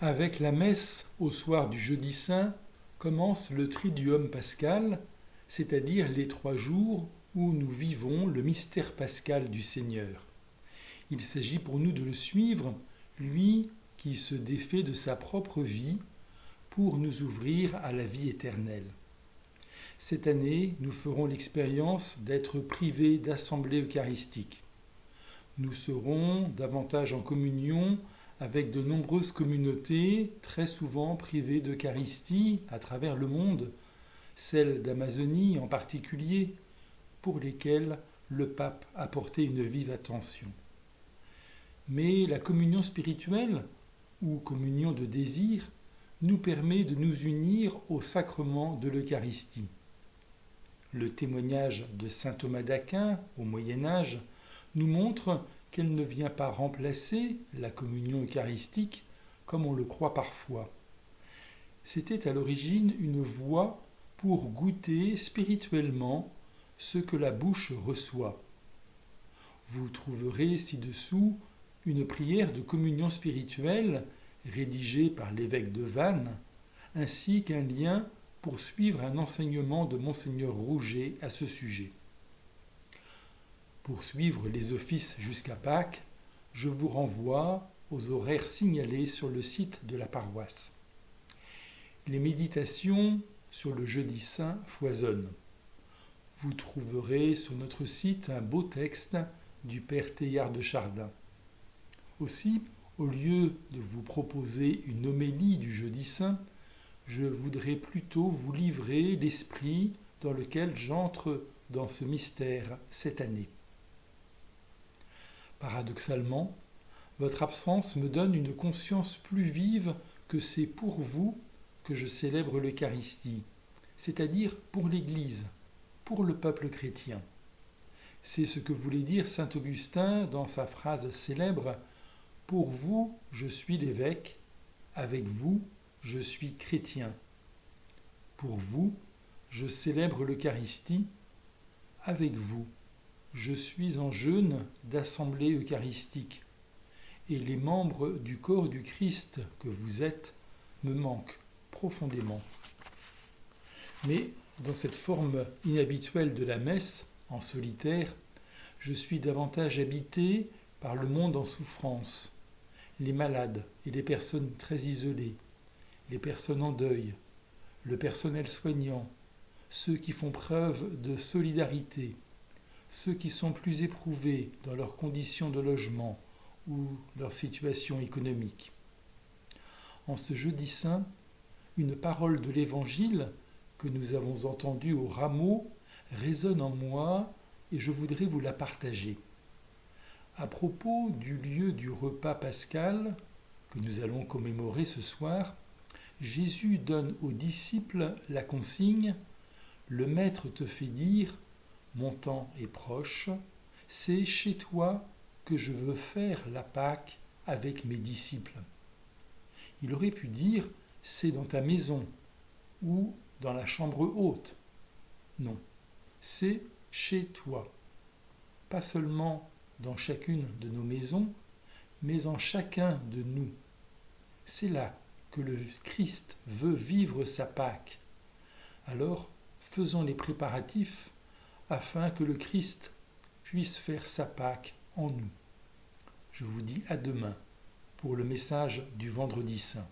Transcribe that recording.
Avec la messe au soir du jeudi saint commence le Triduum pascal, c'est-à-dire les 3 jours où nous vivons le mystère pascal du Seigneur. Il s'agit pour nous de le suivre, lui qui se défait de sa propre vie pour nous ouvrir à la vie éternelle. Cette année, nous ferons l'expérience d'être privés d'assemblée eucharistique. Nous serons davantage en communion avec de nombreuses communautés, très souvent privées d'Eucharistie à travers le monde, celles d'Amazonie en particulier, pour lesquelles le pape a porté une vive attention. Mais la communion spirituelle, ou communion de désir, nous permet de nous unir au sacrement de l'Eucharistie. Le témoignage de saint Thomas d'Aquin, au Moyen-Âge, nous montre qu'elle ne vient pas remplacer la communion eucharistique comme on le croit parfois. C'était à l'origine une voie pour goûter spirituellement ce que la bouche reçoit. Vous trouverez ci-dessous une prière de communion spirituelle rédigée par l'évêque de Vannes, ainsi qu'un lien pour suivre un enseignement de Monseigneur Rouget à ce sujet. Pour suivre les offices jusqu'à Pâques, je vous renvoie aux horaires signalés sur le site de la paroisse. Les méditations sur le jeudi saint foisonnent. Vous trouverez sur notre site un beau texte du père Teilhard de Chardin. Aussi, au lieu de vous proposer une homélie du jeudi saint, je voudrais plutôt vous livrer l'esprit dans lequel j'entre dans ce mystère cette année. Paradoxalement, votre absence me donne une conscience plus vive que c'est pour vous que je célèbre l'Eucharistie, c'est-à-dire pour l'Église, pour le peuple chrétien. C'est ce que voulait dire saint Augustin dans sa phrase célèbre « Pour vous, je suis l'évêque, avec vous, je suis chrétien. Pour vous, je célèbre l'Eucharistie, avec vous, je suis en jeûne d'assemblée eucharistique, et les membres du corps du Christ que vous êtes me manquent profondément. » Mais dans cette forme inhabituelle de la messe, en solitaire, je suis davantage habité par le monde en souffrance, les malades et les personnes très isolées, les personnes en deuil, le personnel soignant, ceux qui font preuve de solidarité, ceux qui sont plus éprouvés dans leurs conditions de logement ou leur situation économique. En ce jeudi saint, une parole de l'Évangile que nous avons entendue au rameau résonne en moi et je voudrais vous la partager. À propos du lieu du repas pascal que nous allons commémorer ce soir, Jésus donne aux disciples la consigne « Le Maître te fait dire, mon temps est proche, c'est chez toi que je veux faire la Pâque avec mes disciples. » Il aurait pu dire « c'est dans ta maison » ou « dans la chambre haute ». Non, c'est chez toi. Pas seulement dans chacune de nos maisons, mais en chacun de nous. C'est là que le Christ veut vivre sa Pâque. Alors, faisons les préparatifs afin que le Christ puisse faire sa Pâque en nous. Je vous dis à demain pour le message du Vendredi Saint.